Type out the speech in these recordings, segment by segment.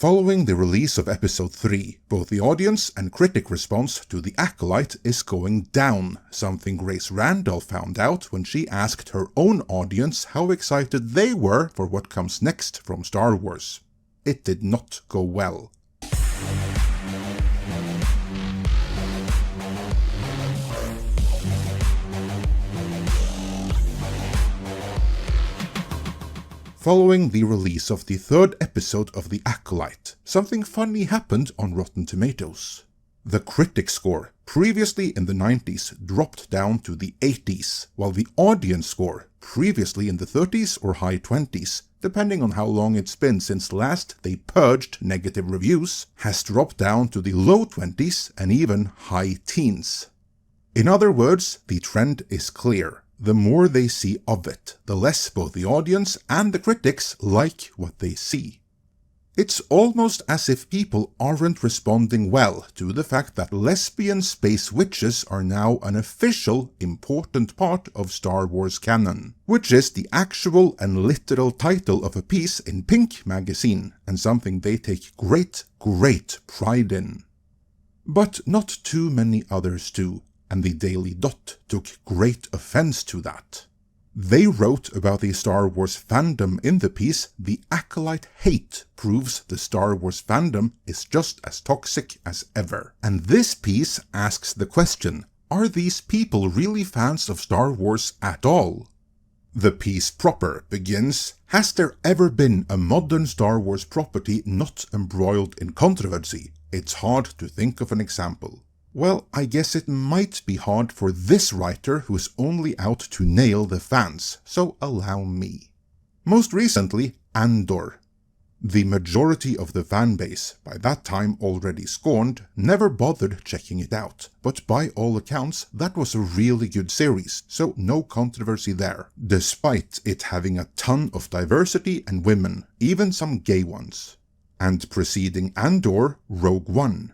Following the release of episode 3, both the audience and critic response to The Acolyte is going down, something Grace Randolph found out when she asked her own audience how excited they were for what comes next from Star Wars. It did not go well. Following the release of the third episode of The Acolyte, something funny happened on Rotten Tomatoes. The critic score, previously in the 90s, dropped down to the 80s, while the audience score, previously in the 30s or high 20s, depending on how long it's been since last they purged negative reviews, has dropped down to the low 20s and even high teens. In other words, the trend is clear. The more they see of it, the less both the audience and the critics like what they see. It's almost as if people aren't responding well to the fact that lesbian space witches are now an official, important part of Star Wars canon, which is the actual and literal title of a piece in Pink magazine, and something they take great pride in. But not too many others do. And the Daily Dot took great offense to that. They wrote about the Star Wars fandom in the piece "The Acolyte Hate Proves the Star Wars Fandom is Just as Toxic as Ever." And this piece asks the question, are these people really fans of Star Wars at all? The piece proper begins, "Has there ever been a modern Star Wars property not embroiled in controversy? It's hard to think of an example." Well, I guess it might be hard for this writer who is only out to nail the fans, so allow me. Most recently, Andor. The majority of the fanbase, by that time already scorned, never bothered checking it out, but by all accounts that was a really good series, so no controversy there, despite it having a ton of diversity and women, even some gay ones. And preceding Andor, Rogue One.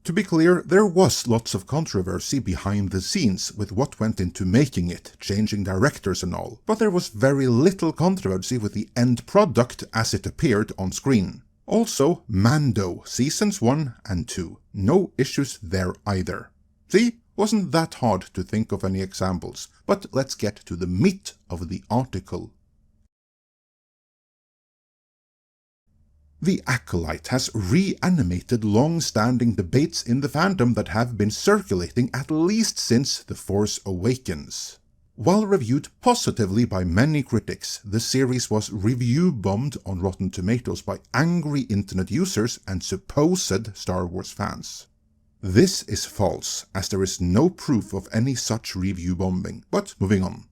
To be clear, there was lots of controversy behind the scenes with what went into making it, changing directors and all, but there was very little controversy with the end product as it appeared on screen. Also, Mando, Seasons 1 and 2. No issues there either. See? Wasn't that hard to think of any examples, but let's get to the meat of the article. The Acolyte has reanimated long-standing debates in the fandom that have been circulating at least since The Force Awakens. While reviewed positively by many critics, the series was review-bombed on Rotten Tomatoes by angry internet users and supposed Star Wars fans. This is false, as there is no proof of any such review bombing, but moving on.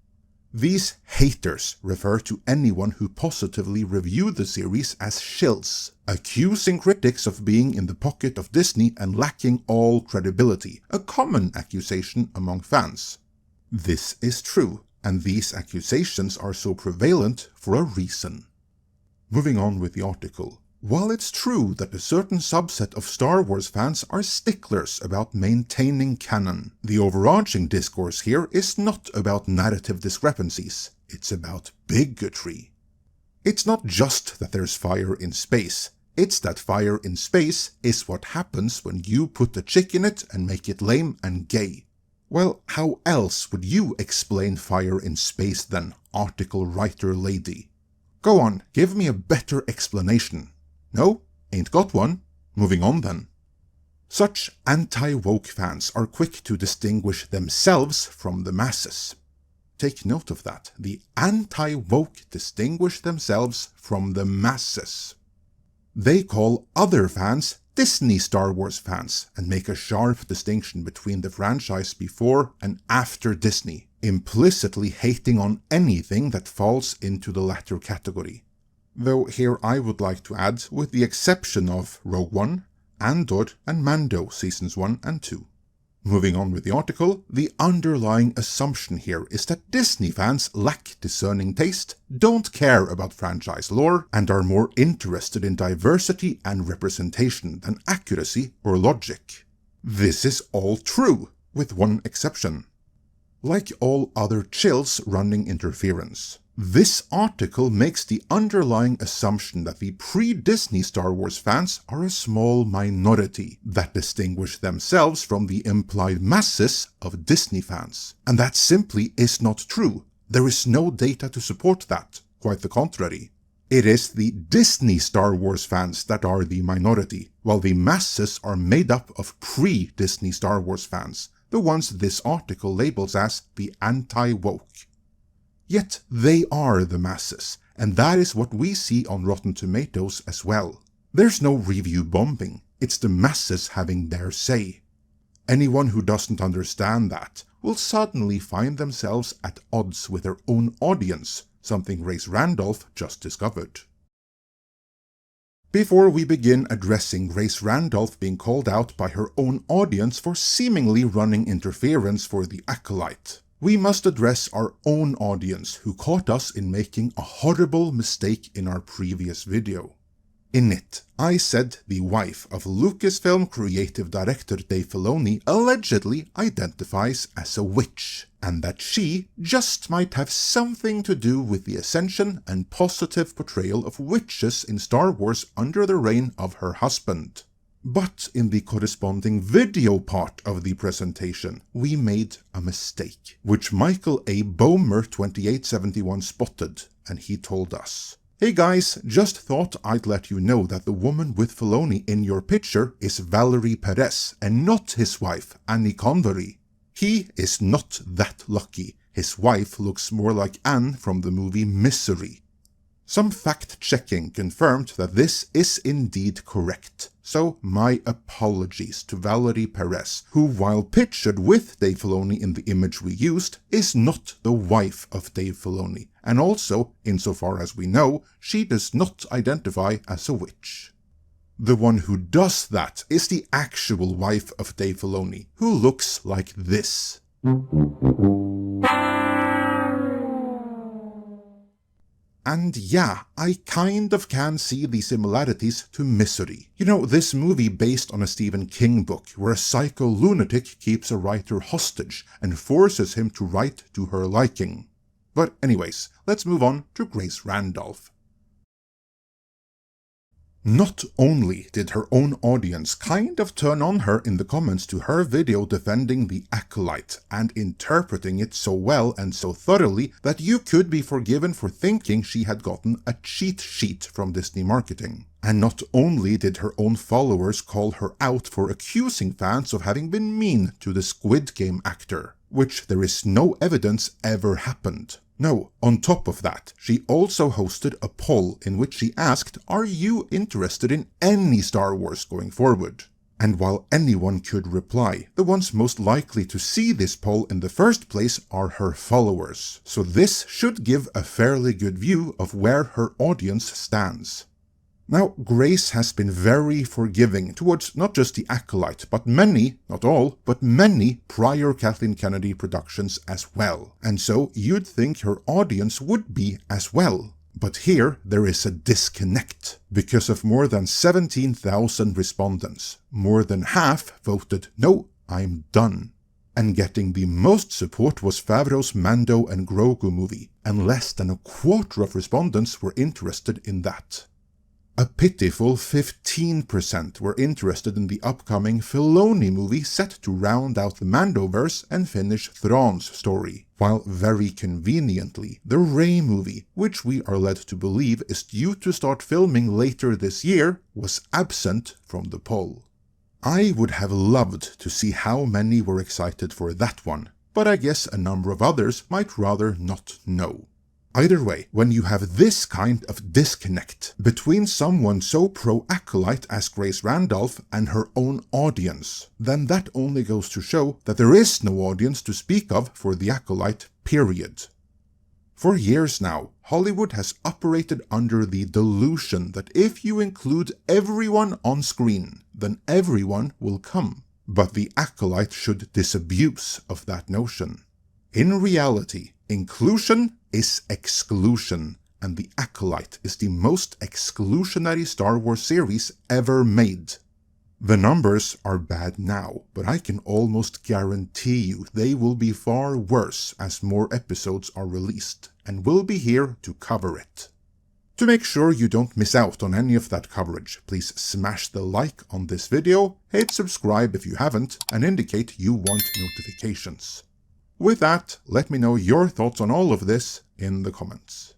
These haters refer to anyone who positively reviewed the series as shills, accusing critics of being in the pocket of Disney and lacking all credibility, a common accusation among fans. This is true, and these accusations are so prevalent for a reason. Moving on with the article. While it's true that a certain subset of Star Wars fans are sticklers about maintaining canon, the overarching discourse here is not about narrative discrepancies, it's about bigotry. It's not just that there's fire in space, it's that fire in space is what happens when you put a chick in it and make it lame and gay. Well, how else would you explain fire in space then, article writer lady? Go on, give me a better explanation. No? Ain't got one? Moving on then. Such anti-woke fans are quick to distinguish themselves from the masses. Take note of that. The anti-woke distinguish themselves from the masses. They call other fans Disney Star Wars fans and make a sharp distinction between the franchise before and after Disney, implicitly hating on anything that falls into the latter category. Though here I would like to add, with the exception of Rogue One, Andor and Mando Seasons 1 and 2. Moving on with the article, the underlying assumption here is that Disney fans lack discerning taste, don't care about franchise lore, and are more interested in diversity and representation than accuracy or logic. This is all true, with one exception. Like all other chills running interference, This article makes the underlying assumption that the pre-Disney Star Wars fans are a small minority that distinguish themselves from the implied masses of Disney fans. And that simply is not true. There is no data to support that. Quite the contrary. It is the Disney Star Wars fans that are the minority, while the masses are made up of pre-Disney Star Wars fans, the ones this article labels as the anti-woke. Yet they are the masses, and that is what we see on Rotten Tomatoes as well. There's no review bombing, it's the masses having their say. Anyone who doesn't understand that will suddenly find themselves at odds with their own audience, something Grace Randolph just discovered. Before we begin addressing Grace Randolph being called out by her own audience for seemingly running interference for the Acolyte, we must address our own audience who caught us in making a horrible mistake in our previous video. In it, I said the wife of Lucasfilm creative director Dave Filoni allegedly identifies as a witch, and that she just might have something to do with the ascension and positive portrayal of witches in Star Wars under the reign of her husband. But in the corresponding video part of the presentation, we made a mistake, which Michael A. Bomer 2871 spotted, and he told us, "Hey guys, just thought I'd let you know that the woman with Filoni in your picture is Valerie Perez and not his wife, Annie Convery. He is not that lucky. His wife looks more like Anne from the movie Misery." Some fact-checking confirmed that this is indeed correct, so my apologies to Valerie Perez, who while pictured with Dave Filoni in the image we used, is not the wife of Dave Filoni, and also, insofar as we know, she does not identify as a witch. The one who does that is the actual wife of Dave Filoni, who looks like this. And yeah, I kind of can see the similarities to Misery. You know, this movie based on a Stephen King book where a psycho lunatic keeps a writer hostage and forces him to write to her liking. But anyways, let's move on to Grace Randolph. Not only did her own audience kind of turn on her in the comments to her video defending the Acolyte and interpreting it so well and so thoroughly that you could be forgiven for thinking she had gotten a cheat sheet from Disney marketing. And not only did her own followers call her out for accusing fans of having been mean to the Squid Game actor, which there is no evidence ever happened. No, on top of that, she also hosted a poll in which she asked, "Are you interested in any Star Wars going forward?" And while anyone could reply, the ones most likely to see this poll in the first place are her followers. So this should give a fairly good view of where her audience stands. Now, Grace has been very forgiving towards not just the Acolyte, but many, not all, but many prior Kathleen Kennedy productions as well. And so you'd think her audience would be as well. But here there is a disconnect. Because of more than 17,000 respondents, more than half voted, "No, I'm done." And getting the most support was Favreau's Mando and Grogu movie, and less than a quarter of respondents were interested in that. A pitiful 15% were interested in the upcoming Filoni movie set to round out the Mandoverse and finish Thrawn's story, while very conveniently, the Rey movie, which we are led to believe is due to start filming later this year, was absent from the poll. I would have loved to see how many were excited for that one, but I guess a number of others might rather not know. Either way, when you have this kind of disconnect between someone so pro-Acolyte as Grace Randolph and her own audience, then that only goes to show that there is no audience to speak of for the Acolyte, period. For years now, Hollywood has operated under the delusion that if you include everyone on screen, then everyone will come. But the Acolyte should disabuse of that notion. In reality, inclusion is exclusion, and the Acolyte is the most exclusionary Star Wars series ever made. The numbers are bad now, but I can almost guarantee you they will be far worse as more episodes are released, and we'll be here to cover it. To make sure you don't miss out on any of that coverage, please smash the like on this video, hit subscribe if you haven't, and indicate you want notifications. With that, let me know your thoughts on all of this in the comments.